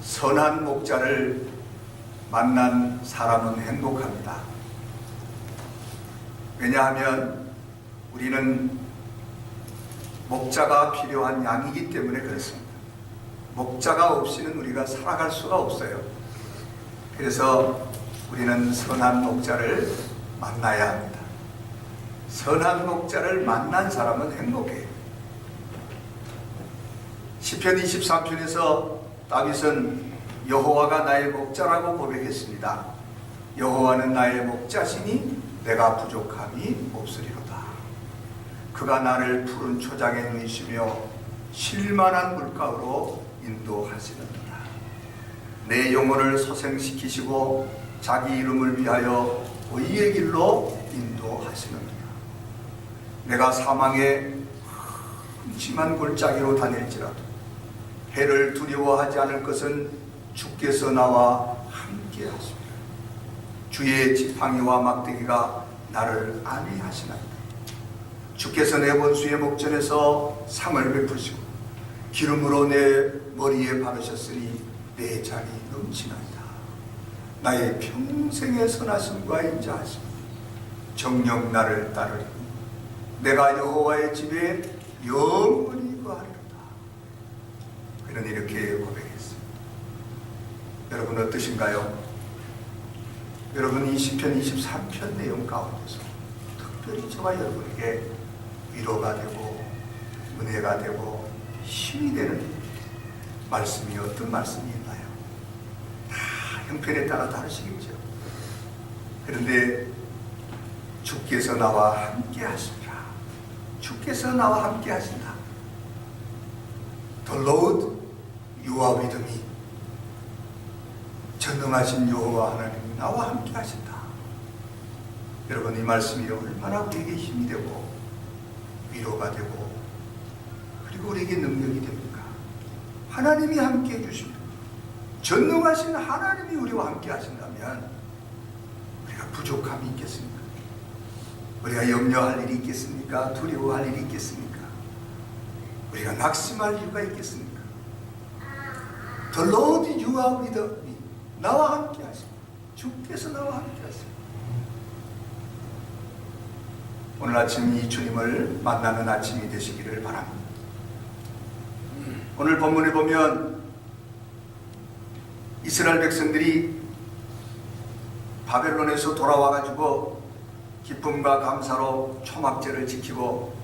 선한 목자를 만난 사람은 행복합니다. 왜냐하면 우리는 목자가 필요한 양이기 때문에 그렇습니다. 목자가 없이는 우리가 살아갈 수가 없어요. 그래서 우리는 선한 목자를 만나야 합니다. 선한 목자를 만난 사람은 행복해요. 시편 23편에서 다윗은 여호와가 나의 목자라고 고백했습니다. 여호와는 나의 목자시니 내가 부족함이 없으리로다. 그가 나를 푸른 초장에 누이시며 쉴만한 물가로 인도하시느니라. 내 영혼을 소생시키시고 자기 이름을 위하여 의의 길로 인도하시느니라. 내가 사망의 흠심한 골짜기로 다닐지라도 해를 두려워하지 않을 것은 주께서 나와 함께 하십니다. 주의 지팡이와 막대기가 나를 안위하시나이다. 주께서 내 원수의 목전에서 상을 베푸시고 기름으로 내 머리에 바르셨으니 내 잔이 넘치나이다. 나의 평생의 선하심과 인자하심 정녕 나를 따르리니 내가 여호와의 집에 영원히 거하리로다. 그는 이렇게 고백했어요. 여러분 어떠신가요? 여러분 이 시편 23편 내용 가운데서 특별히 저와 여러분에게 위로가 되고 은혜가 되고 힘이 되는 말씀이 어떤 말씀이 있나요? 다 형편에 따라 다르시겠죠. 그런데 주께서 나와 함께 하시리라. 주께서 나와 함께 하신다. The Lord you are with me. 전능하신 여호와 하나님이 나와 함께 하신다. 여러분 이 말씀이 얼마나 우리에게 힘이 되고 위로가 되고 그리고 우리에게 능력이 됩니까? 하나님이 함께 해주십니다. 전능하신 하나님이 우리와 함께 하신다면 우리가 부족함이 있겠습니까? 우리가 염려할 일이 있겠습니까? 두려워할 일이 있겠습니까? 우리가 낙심할 이유가 있겠습니까? The Lord you are with me. 나와 함께 하십니다. 주께서 나와 함께 하십니다. 오늘 아침 이 주님을 만나는 아침이 되시기를 바랍니다. 오늘 본문을 보면 이스라엘 백성들이 바벨론에서 돌아와가지고 기쁨과 감사로 초막제를 지키고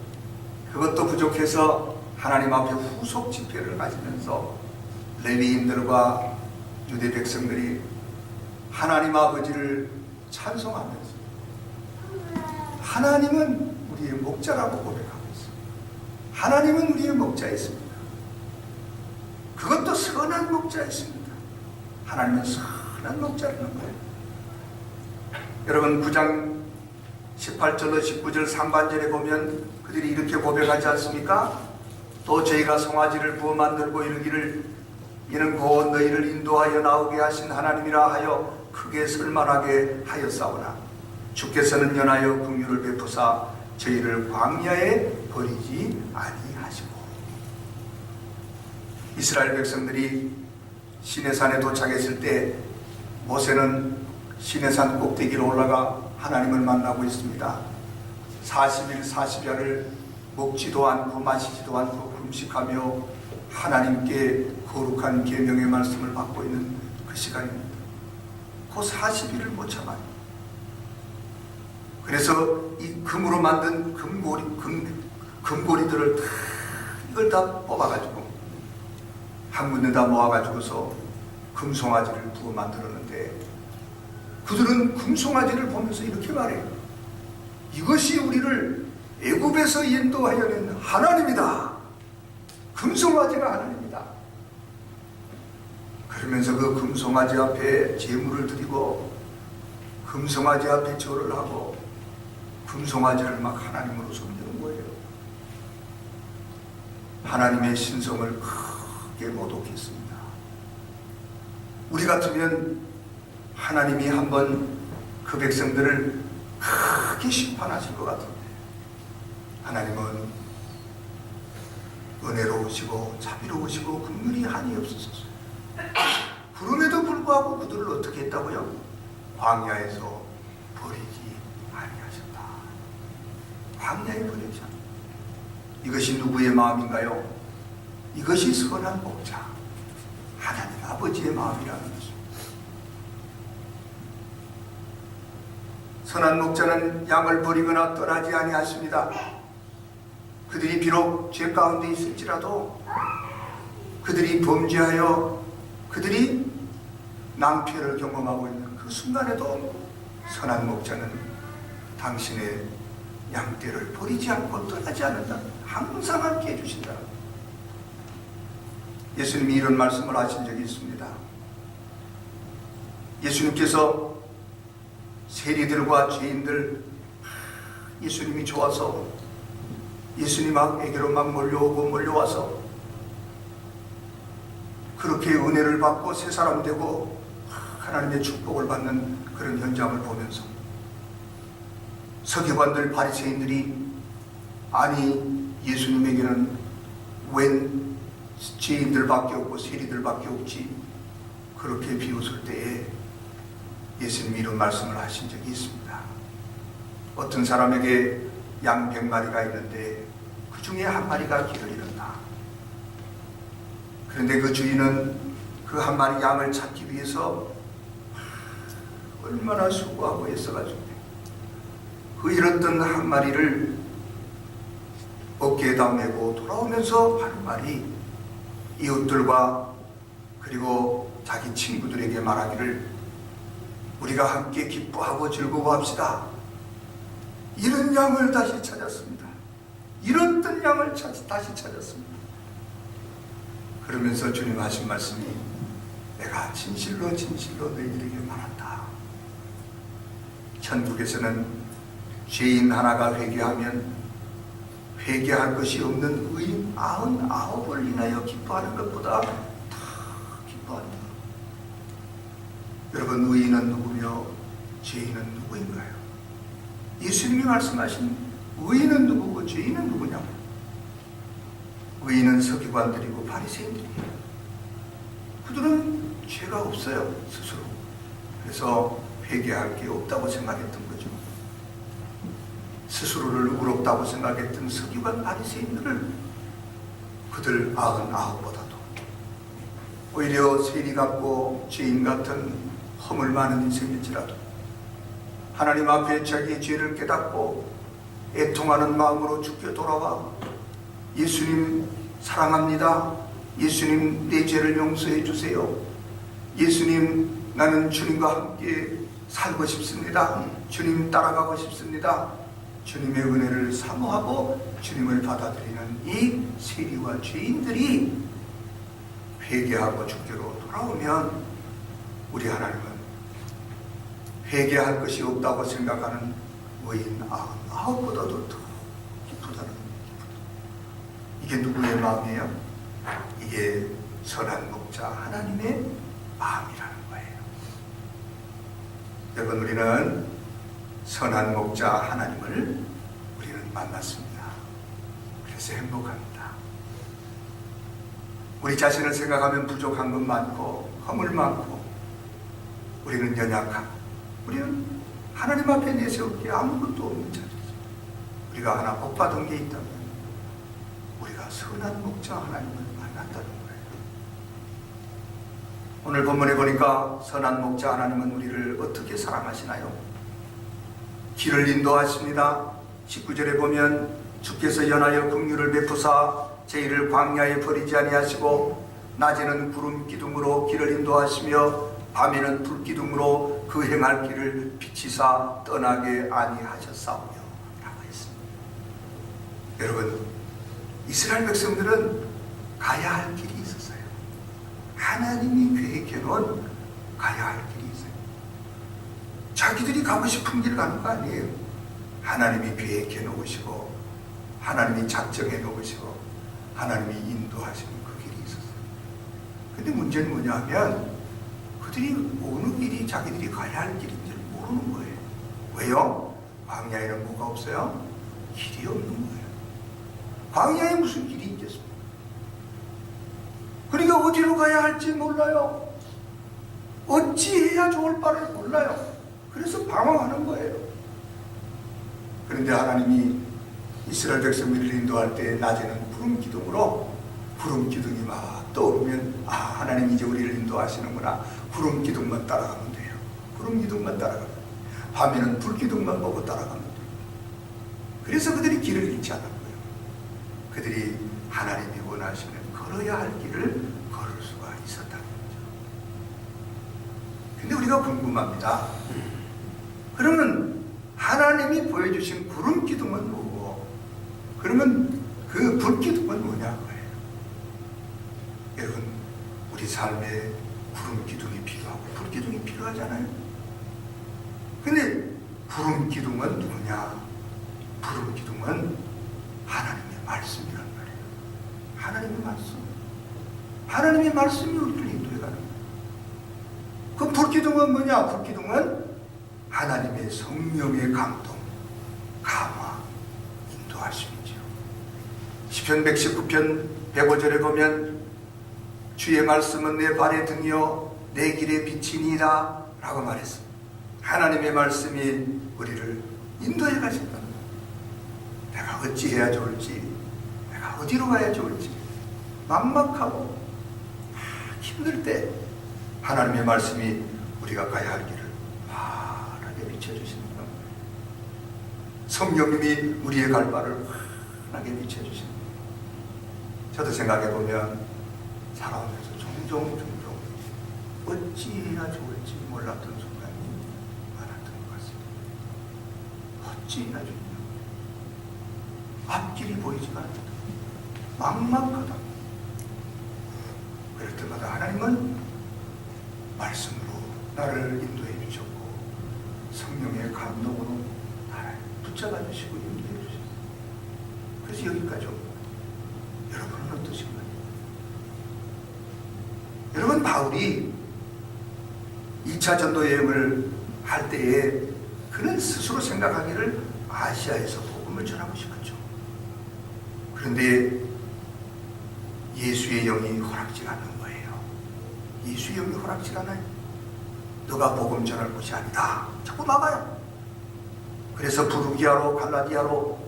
그것도 부족해서 하나님 앞에 후속 집회를 가지면서 레위인들과 유대 백성들이 하나님 아버지를 찬송하면서 하나님은 우리의 목자라고 고백하고 있습니다. 하나님은 우리의 목자였습니다. 그것도 선한 목자였습니다. 하나님은 선한 목자라는 거예요. 여러분 9장 18절로 19절 상반절에 보면 그들이 이렇게 고백하지 않습니까? 또 저희가 송아지를 부어 만들고 이르기를 이는 곧 너희를 인도하여 나오게 하신 하나님이라 하여 크게 설만하게 하였사오나 주께서는 연하여 긍휼을 베푸사 저희를 광야에 버리지 아니하시고. 이스라엘 백성들이 시내산에 도착했을 때 모세는 시내산 꼭대기로 올라가 하나님을 만나고 있습니다. 40일 40야를 먹지도 않고 마시지도 않고 금식하며 하나님께 거룩한 계명의 말씀을 받고 있는 그 시간입니다. 그 40일을 못 참아요. 그래서 이 금으로 만든 금고리들을 다 이걸 다 뽑아가지고 한 군데다 모아가지고서 금송아지를 부어 만들었는데 그들은 금송아지를 보면서 이렇게 말해요. 이것이 우리를 애굽에서 인도하여 낸 하나님이다. 금송아지가 하나님이다. 그러면서 그 금송아지 앞에 제물을 드리고 금송아지 앞에 절을 하고 금송아지를 막 하나님으로 섬기는 거예요. 하나님의 신성을 크게 모독했습니다. 우리 같으면 하나님이 한번 그 백성들을 크게 심판하실 것 같은데 하나님은 은혜로우시고 자비로우시고 긍휼이 한이 없으소서. 그럼에도 불구하고 그들을 어떻게 했다고요? 광야에서 버리지 아니하셨다. 광야에 버리지 않았다. 이것이 누구의 마음인가요? 이것이 선한 목자, 하나님 아버지의 마음이라는 것입니다. 선한 목자는 양을 버리거나 떠나지 아니하십니다. 그들이 비록 죄 가운데 있을지라도, 그들이 범죄하여 그들이 낭패를 경험하고 있는 그 순간에도 선한 목자는 당신의 양떼를 버리지 않고 떠나지 않는다. 항상 함께 해주신다. 예수님이 이런 말씀을 하신 적이 있습니다. 예수님께서 세리들과 죄인들, 예수님이 좋아서 예수님에게로 막 몰려와서 그렇게 은혜를 받고 새 사람 되고 하나님의 축복을 받는 그런 현장을 보면서 서기관들, 바리새인들이 아니 예수님에게는 웬 죄인들밖에 없고 세리들밖에 없지, 그렇게 비웃을 때에 예수님이 이런 말씀을 하신 적이 있습니다. 어떤 사람에게 양 100마리가 있는데 그 중에 한 마리가 길을 잃었다. 그런데 그 주인은 그 한 마리 양을 찾기 위해서 얼마나 수고하고 애써가지고 그 잃었던 한 마리를 어깨에다 메고 돌아오면서 한 마리 이웃들과 그리고 자기 친구들에게 말하기를 우리가 함께 기뻐하고 즐거워합시다. 잃은 양을 다시 찾았습니다. 잃었던 양을 다시 찾았습니다. 그러면서 주님 하신 말씀이 내가 진실로 너희들에게 말한다. 천국에서는 죄인 하나가 회개하면 회개할 것이 없는 의인 99을 인하여 기뻐하는 것보다 다 기뻐한다. 여러분, 의인은 누구며 죄인은 누구인가요? 예수님이 말씀하신 의인은 누구고 죄인은 누구냐고. 의인은 서기관들이고 바리새인들이에요. 그들은 죄가 없어요, 스스로. 그래서 회개할 게 없다고 생각했던 거죠. 스스로를 의롭다고 생각했던 서기관 바리새인들을 그들 99보다도 오히려 세리 같고 죄인 같은 허물 많은 인생일지라도 하나님 앞에 자기의 죄를 깨닫고 애통하는 마음으로 주께 돌아와 예수님 사랑합니다. 예수님 내 죄를 용서해 주세요. 예수님 나는 주님과 함께 살고 싶습니다. 주님 따라가고 싶습니다. 주님의 은혜를 사모하고 주님을 받아들이는 이 세리와 죄인들이 회개하고 주께로 돌아오면 우리 하나님은 회개할 것이 없다고 생각하는 의인 99보다도 더 기쁘다는 겁니다. 이게 누구의 마음이에요? 이게 선한 목자 하나님의 마음이라는 거예요. 여러분, 우리는 선한 목자 하나님을 우리는 만났습니다. 그래서 행복합니다. 우리 자신을 생각하면 부족한 것 많고 허물 많고 우리는 연약하고 우리는 하나님 앞에 내세울 게 아무것도 없는 자리죠. 우리가 하나 복받은 게 있다면 우리가 선한 목자 하나님을 만났다는 거예요. 오늘 본문에 보니까 선한 목자 하나님은 우리를 어떻게 사랑하시나요? 길을 인도하십니다. 19절에 보면 주께서 연하여 긍휼을 베푸사 저희를 광야에 버리지 아니하시고 낮에는 구름 기둥으로 길을 인도하시며 밤에는 불 기둥으로 그 행할 길을 비치사 떠나게 아니하셨사오며 라고 했습니다. 여러분, 이스라엘 백성들은 가야 할 길이 있었어요. 하나님이 계획해 놓은 가야 할 길이 있어요. 자기들이 가고 싶은 길 가는 거 아니에요. 하나님이 계획해 놓으시고 하나님이 작정해 놓으시고 하나님이 인도하시는 그 길이 있었어요. 근데 문제는 뭐냐 하면 그들이 어느 길이 자기들이 가야 할 길인지를 모르는 거예요. 왜요? 광야에는 뭐가 없어요? 길이 없는 거예요. 광야에 무슨 길이 있겠습니까? 그러니까 어디로 가야 할지 몰라요. 어찌해야 좋을 바를 몰라요. 그래서 방황하는 거예요. 그런데 하나님이 이스라엘 백성들을 인도할 때 낮에는 구름 기둥으로, 구름 기둥이 막 떠오르면 하나님 이제 우리를 인도하시는구나. 구름 기둥만 따라가면 돼요. 구름 기둥만 따라가면 돼요. 밤에는 불 기둥만 보고 따라가면 돼요. 그래서 그들이 길을 잃지 않았고요. 그들이 하나님이 원하시는 걸어야 할 길을 걸을 수가 있었다는 거죠. 근데 우리가 궁금합니다. 그러면 하나님이 보여주신 구름 기둥은 뭐고, 그러면 그 불 기둥은 뭐냐고요. 여러분, 우리 삶에 구름 기둥이 필요하고 불 기둥이 필요하잖아요. 근데 구름 기둥은 누구냐? 구름 기둥은 하나님의 말씀이란 말이에요. 하나님의 말씀. 하나님의 말씀이 우리를 인도해 가는 거예요. 그 불 기둥은 뭐냐? 불 기둥은 하나님의 성령의 감동, 감화, 인도하심이죠. 시편 119편 105절에 보면 주의 말씀은 내 발의 등이요 내 길의 빛이니라 라고 말했습니다. 하나님의 말씀이 우리를 인도해 가신다. 내가 어찌해야 좋을지, 내가 어디로 가야 좋을지 막막하고 힘들 때 하나님의 말씀이 우리가 가야 할 길을 환하게 비춰주시는 거예요. 성령님이 우리의 갈 바를 환하게 비춰주시는 거예요. 저도 생각해보면 살아오면서 종종 어찌해야 좋을지 몰랐던 순간이 많았던 것 같습니다. 어찌해야 좋을지 앞길이 보이지가 않는다. 막막하다. 그럴 때마다 하나님은 말씀으로 나를 인도해 주셨고 성령의 감동으로 나를 붙잡아 주시고 인도해 주셨어요. 그래서 여기까지 옵니다. 여러분은 어떠신가요? 여러분, 바울이 2차 전도 여행을 할 때에 그는 스스로 생각하기를 아시아에서 복음을 전하고 싶었죠. 그런데 예수의 영이 허락지 않는 거예요. 예수의 영이 허락지 않아요. 너가 복음 전할 곳이 아니다. 자꾸 막아요. 그래서 부르기아로 갈라디아로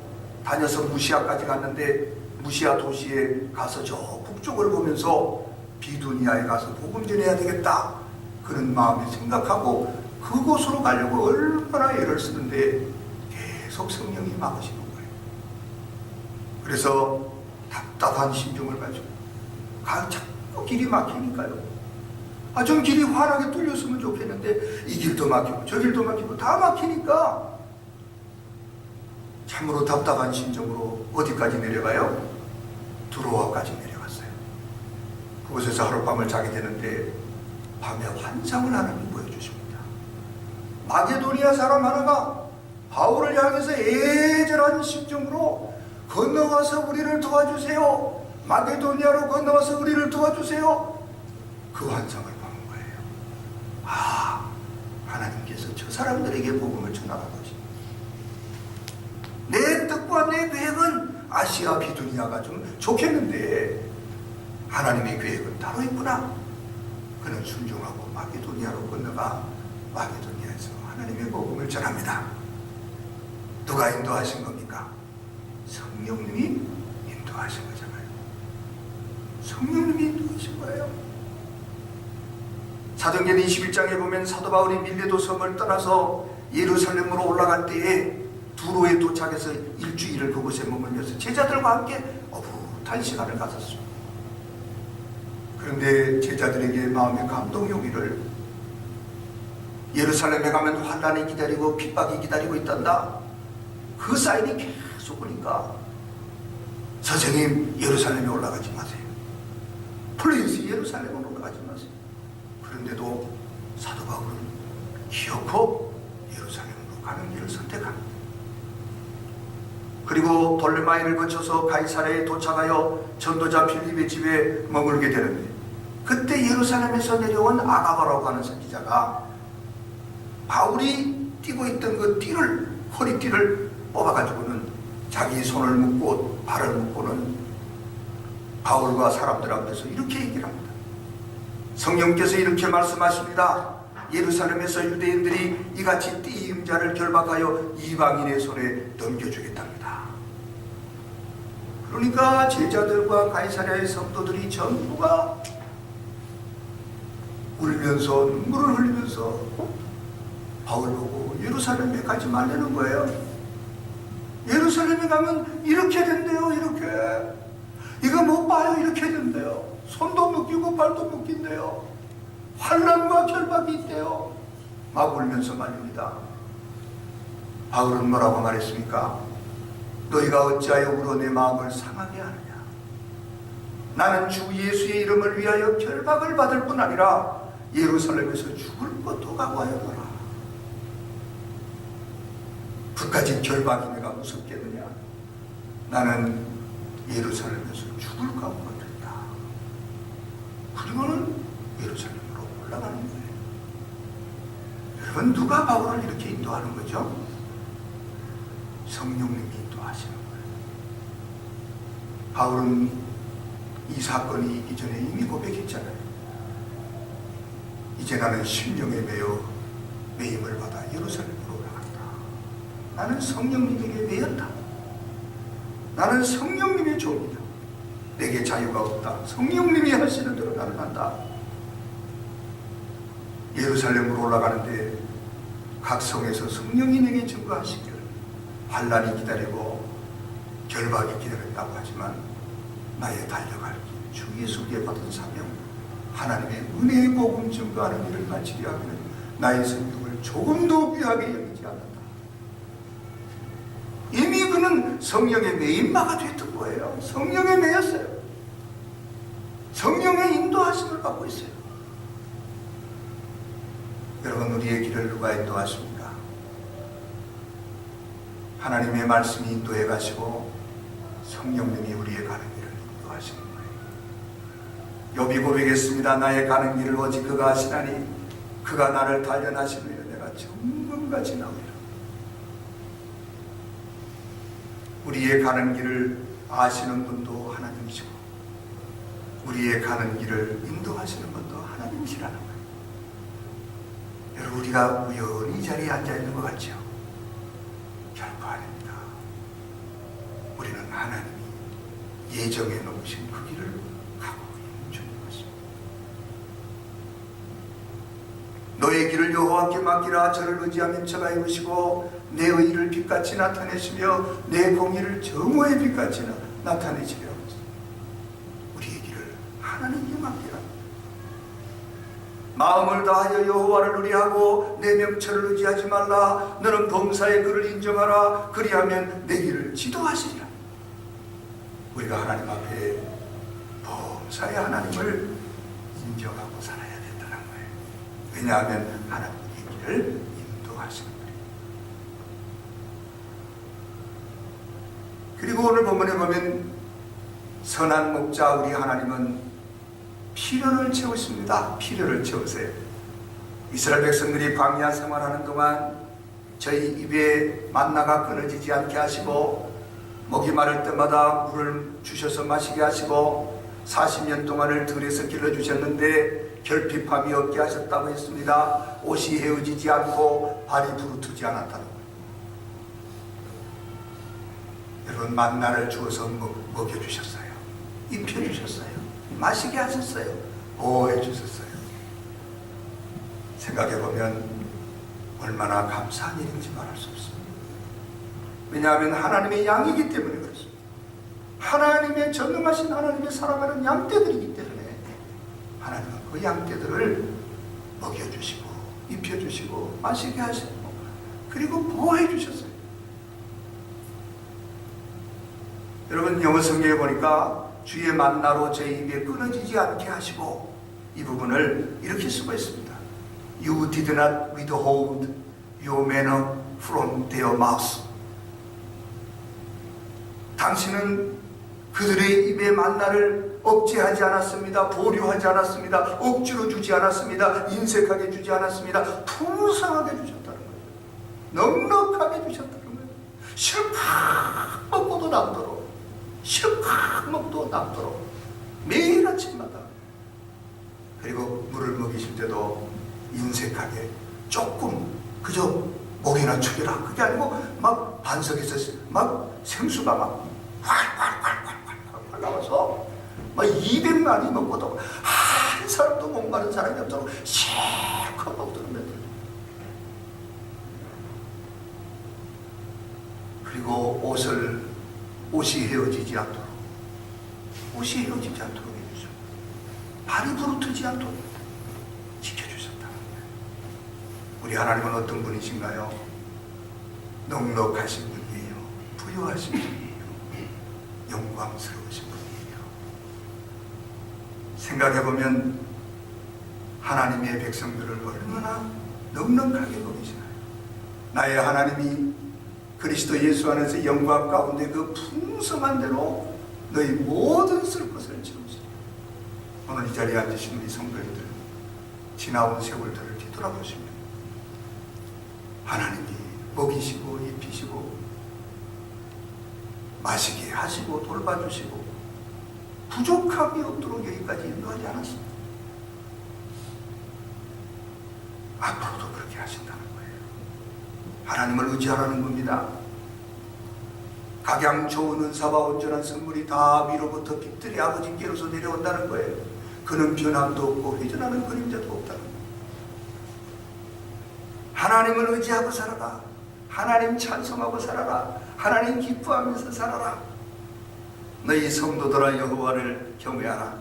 다녀서 무시아까지 갔는데 무시아 도시에 가서 저 북쪽을 보면서 비두니아에 가서 복음 전해야 되겠다. 그런 마음에 생각하고 그곳으로 가려고 얼마나 애를 쓰는데 계속 성령이 막으시는 거예요. 그래서 답답한 심정을 가지고 자꾸 길이 막히니까요. 좀 길이 환하게 뚫렸으면 좋겠는데 이 길도 막히고 저 길도 막히고 다 막히니까 참으로 답답한 심정으로 어디까지 내려가요? 두로아까지 내려갔어요. 그곳에서 하룻밤을 자게 되는데 밤에 환상을 하나님이 보여주십니다. 마게도니아 사람 하나가 바울을 향해서 애절한 심정으로 건너와서 우리를 도와주세요. 마게도니아로 건너와서 우리를 도와주세요. 그 환상을 보는 거예요. 하나님께서 저 사람들에게 복음을 전하라고 하십니다. 내 뜻과 내 계획은 아시아 비두니아가 좀 좋겠는데 하나님의 계획은 따로 있구나. 그는 순종하고 마게도니아로 건너가 마게도니아에서 하나님의 복음을 전합니다. 누가 인도하신 겁니까? 성령님이 인도하신 거잖아요. 성령님이 인도하신 거예요. 사도행전 21장에 보면 사도 바울이 밀레도 섬을 떠나서 예루살렘으로 올라갈 때에 두로에 도착해서 일주일을 그곳에 머물면서 제자들과 함께 어붓한 시간을 가졌습니다. 그런데 제자들에게 마음의 감동이 오기를 예루살렘에 가면 환난이 기다리고 핍박이 기다리고 있단다. 그 사인이 계속 오니까 선생님 예루살렘에 올라가지 마세요. 플리즈 예루살렘으로 올라가지 마세요. 그런데도 사도 바울은 기어코 예루살렘으로 가는 길을 선택합니다. 그리고 돌레마이를 거쳐서 가이사랴에 도착하여 전도자 빌립의 집에 머물게 되는데 그때 예루살렘에서 내려온 아가바라고 하는 선지자가 바울이 띠고 있던 그 띠를, 허리띠를 뽑아가지고는 자기 손을 묶고 발을 묶고는 바울과 사람들 앞에서 이렇게 얘기를 합니다. 성령께서 이렇게 말씀하십니다. 예루살렘에서 유대인들이 이같이 띠임자를 결박하여 이방인의 손에 넘겨주겠답니다. 그러니까 제자들과 가이사랴의 성도들이 전부가 울면서 눈물을 흘리면서 바울 보고 예루살렘에 가지 말라는 거예요. 예루살렘에 가면 이렇게 된대요. 이렇게 이거 못 봐요. 이렇게 된대요. 손도 묶이고 발도 묶인대요. 환난과 결박이 있대요. 막 울면서 말입니다. 바울은 뭐라고 말했습니까? 너희가 어찌하여 울어 내 마음을 상하게 하느냐? 나는 주 예수의 이름을 위하여 결박을 받을 뿐 아니라 예루살렘에서 죽을 것도 각오하였노라. 그까지 결박이 내가 무섭겠느냐? 나는 예루살렘에서 죽을 각오가 됐다. 그리고는 예루살렘으로 올라가는 거예요. 여러분, 누가 바울을 이렇게 인도하는 거죠? 성령님이 인도하시는 거예요. 바울은 이 사건이 있기 전에 이미 고백했잖아요. 이제 나는 심령에 매임을 받아 예루살렘으로 올라간다. 나는 성령님에게 매였다. 나는 성령님의 종이다. 내게 자유가 없다. 성령님이 하시는 대로 나는 한다. 예루살렘으로 올라가는데 각 성에서 성령이 내게 증거하시기를 환난이 기다리고 결박이 기다린다고 하지만 나의 달려갈 길, 주 예수께 받은 사명, 하나님의 은혜의 복음 증거하는 일을 마치려 하면 나의 생명을 조금도 귀하게 여기지 않는다. 이미 그는 성령의 매임마가 됐던 거예요. 성령에 매였어요. 성령의 인도하심을 받고 있어요. 여러분, 우리의 길을 누가 인도하십니까? 하나님의 말씀이 인도해 가시고 성령님이 우리의 가는 길을 인도하시는 거예요. 욥이 고백했습니다. 나의 가는 길을 오직 그가 아시나니 그가 나를 단련하시면 내가 정금같이 나오리라. 우리의 가는 길을 아시는 분도 하나님이시고 우리의 가는 길을 인도하시는 분도 하나님이시라는 거예요. 여러분, 우리가 우연히 이 자리에 앉아있는 것 같죠? 결코 아닙니다. 우리는 하나님이 예정해 놓으신 그 길을 가고 있는 중인 것입니다. 너의 길을 여호와께 맡기라. 저를 의지하면 저가 이루시고 내 의를 빛같이 나타내시며 내 공의를 정오의 빛같이 나타내시려. 우리의 길을 하나님께 맡기라. 마음을 다하여 여호와를 의뢰하고 내 명철을 의지하지 말라. 너는 범사의 그를 인정하라. 그리하면 내 길을 지도하시리라. 우리가 하나님 앞에 범사의 하나님을 인정하고 살아야 된다는 거예요. 왜냐하면 하나님의 길을 인도하시는 거예요. 그리고 오늘 본문에 보면 선한 목자 우리 하나님은 필요를 채우십니다. 필요를 채우세요. 이스라엘 백성들이 광야 생활하는 동안 저희 입에 만나가 끊어지지 않게 하시고 목이 마를 때마다 물을 주셔서 마시게 하시고 40년 동안을 들에서 길러주셨는데 결핍함이 없게 하셨다고 했습니다. 옷이 헤어지지 않고 발이 부르트지 않았다는 거예요. 여러분, 만나를 주어서 먹여주셨어요. 입혀주셨어요. 마시게 하셨어요. 보호해 주셨어요. 생각해보면 얼마나 감사한 일인지 말할 수 없습니다. 왜냐하면 하나님의 양이기 때문에 그렇습니다. 하나님의 전능하신 하나님의 사랑하는 양떼들이기 때문에 하나님은 그 양떼들을 먹여주시고 입혀주시고 마시게 하시고 그리고 보호해 주셨어요. 여러분, 영어 성경에 보니까 주의 만나로 제 입에 끊어지지 않게 하시고 이 부분을 이렇게 쓰고 있습니다. You did not withhold your manna from their mouth. 당신은 그들의 입에 만나를 억제하지 않았습니다. 보류하지 않았습니다. 억지로 주지 않았습니다. 인색하게 주지 않았습니다. 풍성하게 주셨다는 거예요. 넉넉하게 주셨다는 거예요. 실컷 먹고도 남도록, 실컷 먹도 남도록 매일 아침마다 그리고 물을 먹이실 때도 인색하게 조금 그저 목이나 축여라, 그게 아니고 막 반석에서 막 생수가 막 활활활활활 나와서 막 200만이 먹고도 한 사람도 목마른 사람이 없도록 실컷 먹도록 만들어요. 그리고 옷이 헤어지지 않도록 해주죠. 발이 부르트지 않도록 지켜주셨다. 우리 하나님은 어떤 분이신가요? 넉넉하신 분이에요. 부유하신 분이에요. 영광스러우신 분이에요. 생각해보면 하나님의 백성들을 얼마나 넉넉하게 보이시나요? 나의 하나님이 그리스도 예수 안에서 영광 가운데 그 풍성한 대로 너희 모든 쓸 것을 채우시니, 오늘 이 자리에 앉으신 우리 성도님들, 지나온 세월들을 뒤돌아보시면 하나님이 먹이시고 입히시고 마시게 하시고 돌봐주시고 부족함이 없도록 여기까지 인도하지 않았습니다. 앞으로도 그렇게 하신다는 거예요. 하나님을 의지하라는 겁니다. 각양 좋은 은사와 온전한 선물이 다 위로부터 빛들이 아버지께로서 내려온다는 거예요. 그는 변함도 없고 회전하는 그림자도 없다는 거예요. 하나님을 의지하고 살아라. 하나님 찬송하고 살아라. 하나님 기뻐하면서 살아라. 너희 성도들아 여호와를 경외하라.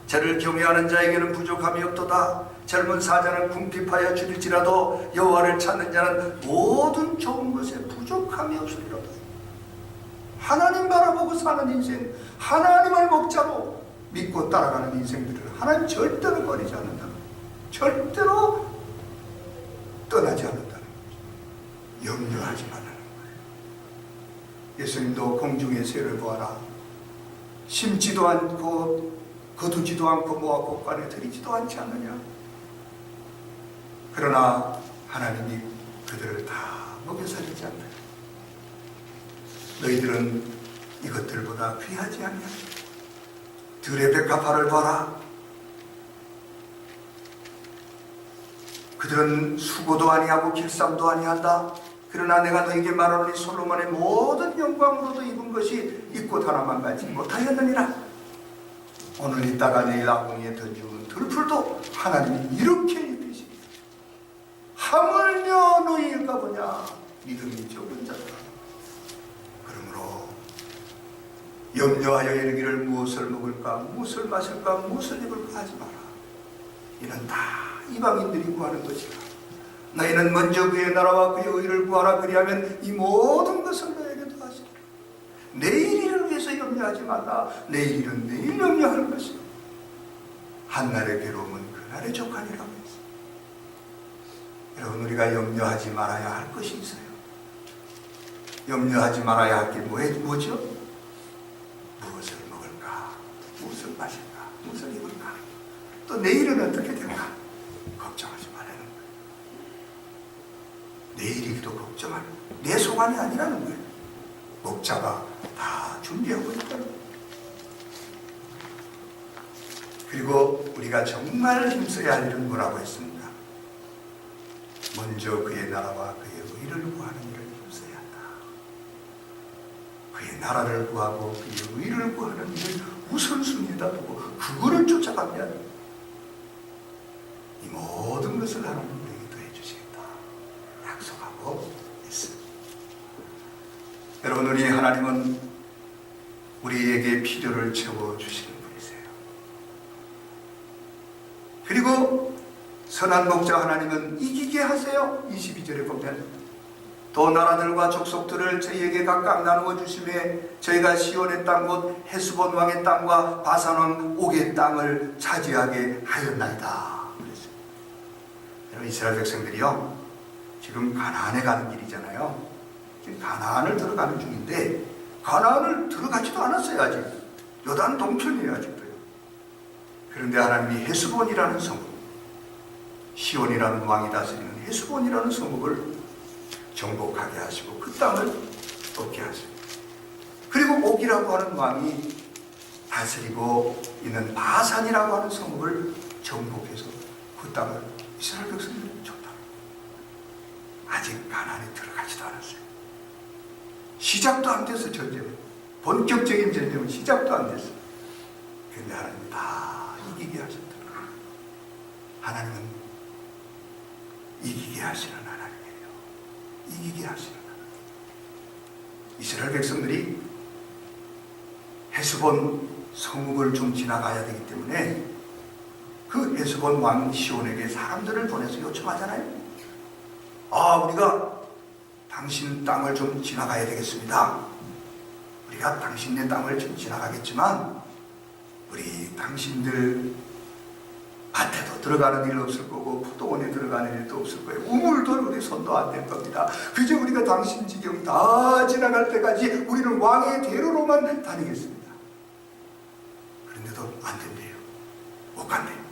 저를 경외하는 자에게는 부족함이 없도다. 젊은 사자는 궁핍하여 줄일지라도 여호와를 찾는 자는 모든 좋은 것에 부족함이 없으리로다. 하나님 바라보고 사는 인생, 하나님을 목자로 믿고 따라가는 인생들을 하나님 절대로 버리지 않는다는 거예요. 절대로 떠나지 않는다는 거예요. 염려하지 말라는 거예요. 예수님도 공중의 새를 보아라. 심지도 않고 거두지도 않고 모아 곳간에 들이지도 않지 않느냐. 그러나 하나님이 그들을 다 먹여 살리지 않나요? 너희들은 이것들보다 귀하지 않냐? 들의 백합화를 봐라. 그들은 수고도 아니하고 길쌈도 아니한다. 그러나 내가 너에게 말하노니 솔로몬의 모든 영광으로도 입은 것이 이 꽃 하나만 가지 못하였느니라. 오늘 있다가 내일 아궁이에 던지는 들풀도 하나님이 이렇게 입히시니 하물며 너희일까 보냐. 믿음이 적은 자다. 그러므로 염려하여 이르기를 무엇을 먹을까, 무엇을 마실까, 무엇을 입을까 하지 마라. 이는 다 이방인들이 구하는 것이라. 너희는 먼저 그의 나라와 그의 의를 구하라. 그리하면 이 모든 것을 너에게 더하시리라. 내일 일을 위해서 염려하지 말라. 내일 일은 내일 염려할 것이라. 한날의 괴로움은 그날의 족하니라고 했습니다. 여러분, 우리가 염려하지 말아야 할 것이 있어요. 염려하지 말아야 할 게 뭐죠? 무엇을 먹을까? 무엇을 마실까? 무엇을 입을까? 또 내일은 어떻게 될까? 걱정하지 말라는 거예요. 내일이기도 걱정할 내 소관이 아니라는 거예요. 목자가 다 준비하고 있다는 거예요. 그리고 우리가 정말 힘써야 할 일은 뭐라고 했습니다? 먼저 그의 나라와 그의 의를 구하는 일을 힘써야 한다. 그의 나라를 구하고 그의 의를 구하는 일을 우선순위에다 두고 그거를 쫓아가면 이 모든 것을 하나님 우리에게 더해 주시겠다 약속하고 있습니다. 여러분, 우리 하나님은 우리에게 필요를 채워주시는 분이세요. 그리고 선한 목자 하나님은 이기게 하세요. 22절에 보면 또 나라들과 족속들을 저희에게 각각 나누어 주심에 저희가 시온의 땅 곧 헤스본 왕의 땅과 바산 왕 옥의 땅을 차지하게 하였나이다. 여러분, 이스라엘 백성들이요, 지금 가나안에 가는 길이잖아요. 지금 가나안을 들어가는 중인데 가나안을 들어가지도 않았어요. 아직 요단 동편이에요. 아직도요. 그런데 하나님이 헤스본이라는 성읍, 시온이라는 왕이 다스리는 헤스본이라는 성읍을 정복하게 하시고 그 땅을 얻게 하시고, 그리고 옥이라고 하는 왕이 다스리고 있는 바산이라고 하는 성읍을 정복해서 그 땅을 이스라엘 백성들에게 줬다. 아직 가나안에 들어가지도 않았어요. 시작도 안 됐어. 전쟁은 본격적인 전쟁은 시작도 안 됐어. 그런데 하나님이 다 이기게 하셨더라. 하나님은 이기게 하시는 하나님이에요. 이기게 하시는 하나님. 이스라엘 백성들이 헤스본 성읍을 좀 지나가야 되기 때문에 그 헤스본 왕 시온에게 사람들을 보내서 요청하잖아요. 우리가 당신 땅을 좀 지나가야 되겠습니다. 우리가 당신네 땅을 좀 지나가겠지만 우리 당신들 밭에도 들어가는 일 없을 거고 포도원에 들어가는 일도 없을 거예요. 우물도 우리 손도 안 댈 겁니다. 그저 우리가 당신 지경 다 지나갈 때까지 우리는 왕의 대로로만 다니겠습니다. 그런데도 안 된대요. 못 간대요.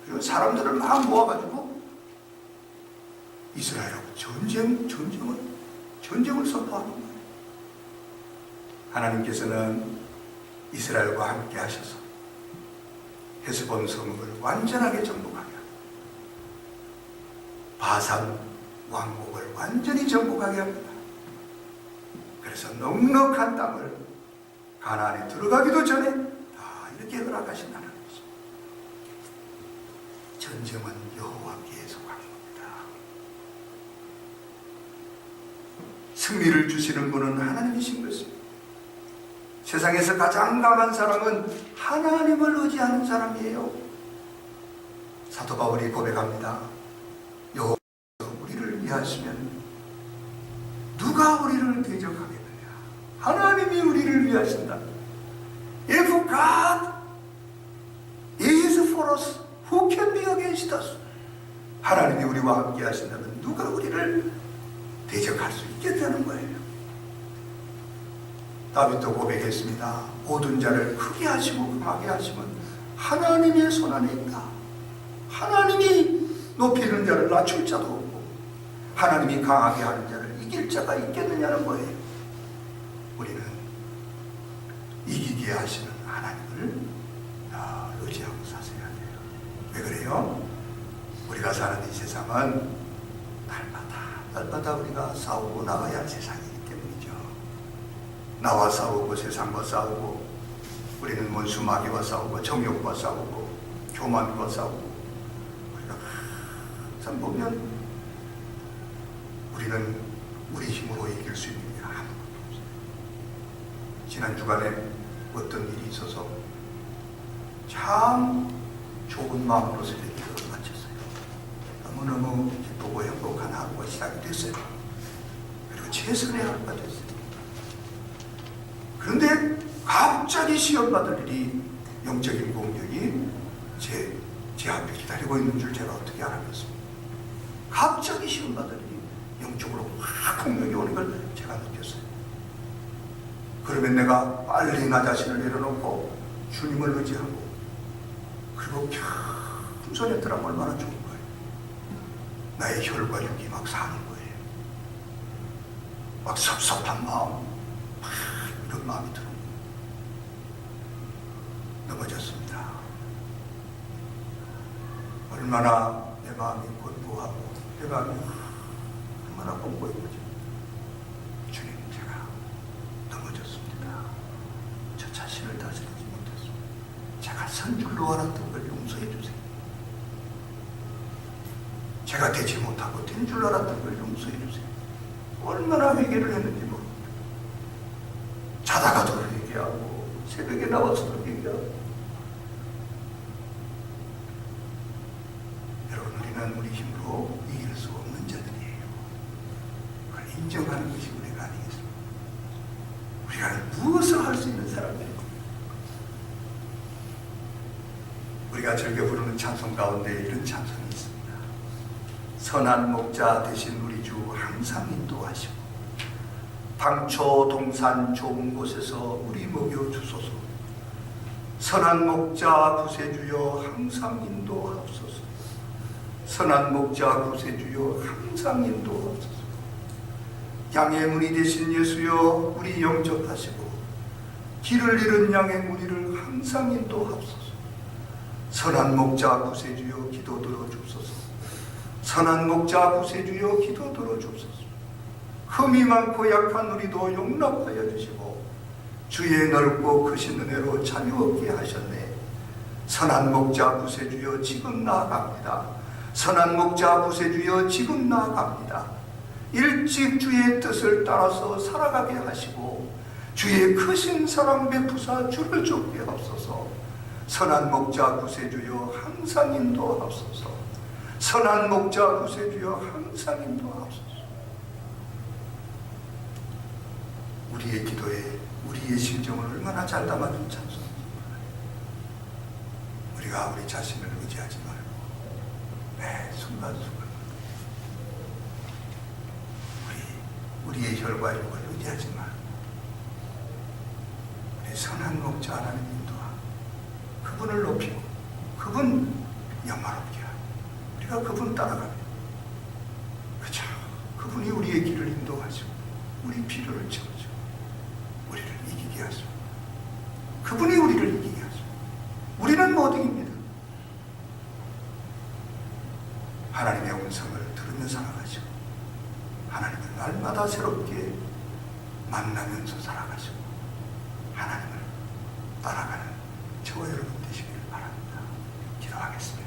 그리고 사람들을 막 모아가지고 이스라엘하고 전쟁을 선포하는 거예요. 하나님께서는 이스라엘과 함께 하셔서 헤스본 성읍을 완전하게 정복하게 합니다. 바산 왕국을 완전히 정복하게 합니다. 그래서 넉넉한 땅을 가나안에 들어가기도 전에 다 이렇게 허락하신 하나님이십니다. 전쟁은 여호와께 속한 겁니다. 승리를 주시는 분은 하나님이신 것입니다. 세상에서 가장 강한 사람은 하나님을 의지하는 사람이에요. 사도 바울이 고백합니다. 여호와께서 우리를 위하시면 누가 우리를 대적하겠느냐. 하나님이 우리를 위하신다. If God is for us, who can be against us? 하나님이 우리와 함께 하신다면 누가 우리를 대적할 수 있겠다는 거예요. 다윗도 고백했습니다. 모든 자를 크게 하시고 강하게 하시면 하나님의 손안에 있다. 하나님이 높이는 자를 낮출 자도 없고 하나님이 강하게 하는 자를 이길 자가 있겠느냐는 거예요. 우리는 이기게 하시는 하나님을 의지하고 사셔야 돼요. 왜 그래요? 우리가 사는 이 세상은 날마다 우리가 싸우고 나가야 할 세상이기 때문이죠. 나와 싸우고 세상과 싸우고 우리는 원수마귀와 싸우고 정욕과 싸우고 교만과 싸우고 우리가 항상 보면 우리는 우리 힘으로 이길 수 있는 게 아무것도 없어요. 지난 주간에 어떤 일이 있어서 참 좋은 마음으로 새벽 기도를 마쳤어요. 너무너무 기쁘고 행복한 하루가 시작이 됐어요. 그리고 최선의 하루가 됐어요. 그런데 갑자기 시험받을 일이 영적인 공격이 제 앞에 기다리고 있는 줄 제가 어떻게 알았겠습니까? 갑자기 시험받을 일이 영적으로 확 공격이 오는 걸 제가 느꼈어요. 그러면 내가 빨리 나 자신을 내려놓고 주님을 의지하고 그리고 겸손히 들어가면 얼마나 좋은 거예요. 나의 혈과 육이 막 사는 거예요. 막 섭섭한 마음, 이런 마음이 들어요. 넘어졌습니다. 얼마나 내 마음이 곤고하고 내 마음이 얼마나 곤고해 보죠. 주님, 제가 넘어졌습니다. 저 자신을 다스리지 못했습니다. 제가 선 줄로 알았던 걸 용서해 주세요. 제가 되지 못하고 된 줄 알았던 걸 용서해 주세요. 얼마나 회개를 했는지 모릅니다. 자다가도 회개하고 새벽에 나와서도 회개하고. 여러분, 우리는 우리 힘으로 이길 수 없는 자들이에요. 그걸 인정하는 것이 우리가 아니겠습니까? 우리가 무엇을 할 수 있는 사람들이고, 우리가 즐겨 부르는 찬송 가운데 이런 찬송이 있습니다. 선한 목자 되신 우리 주 항상 인도하시고 당초 동산 좋은 곳에서 우리 먹여 주소서. 선한 목자 구세주여 항상 인도하옵소서. 선한 목자 구세주여 항상 인도하옵소서. 양의 문이 되신 예수여 우리 영접하시고 길을 잃은 양의 무리를 항상 인도하옵소서. 선한 목자 구세주여 기도 들어주옵소서. 선한 목자 구세주여 기도 들어주옵소서. 흠이 많고 약한 우리도 용납하여 주시고 주의 넓고 크신 은혜로 자유 없게 하셨네. 선한 목자 구세주여 지금 나아갑니다. 선한 목자 구세주여 지금 나아갑니다. 일찍 주의 뜻을 따라서 살아가게 하시고 주의 크신 사랑 베푸사 주를 쫓게 하옵소서. 선한 목자 구세주여 항상 인도하옵소서. 선한 목자 구세주여 항상 인도하옵소서. 우리의 기도에 우리의 심정을 얼마나 잘 담아준 찬송입니다. 우리가 우리 자신을 의지하지 말고 매 순간순간 우리의 혈과 육을 의지하지 말고 우리 선한 목자 하나님 인도하 그분을 높이고 그분 영화롭게 하고 우리가 그분 따라가며 그죠? 그분이 우리의 길을 인도하시고 우리 필요를 채워주고 우리를 이기게 하시고 그분이 우리를 이기게 하시고 우리는 못 이깁니다. 하나님의 음성을 들으며 살아가시고 하나님을 날마다 새롭게 만나면서 살아가시고 하나님을 따라가는 저와 여러분 되시길 바랍니다. 기도하겠습니다.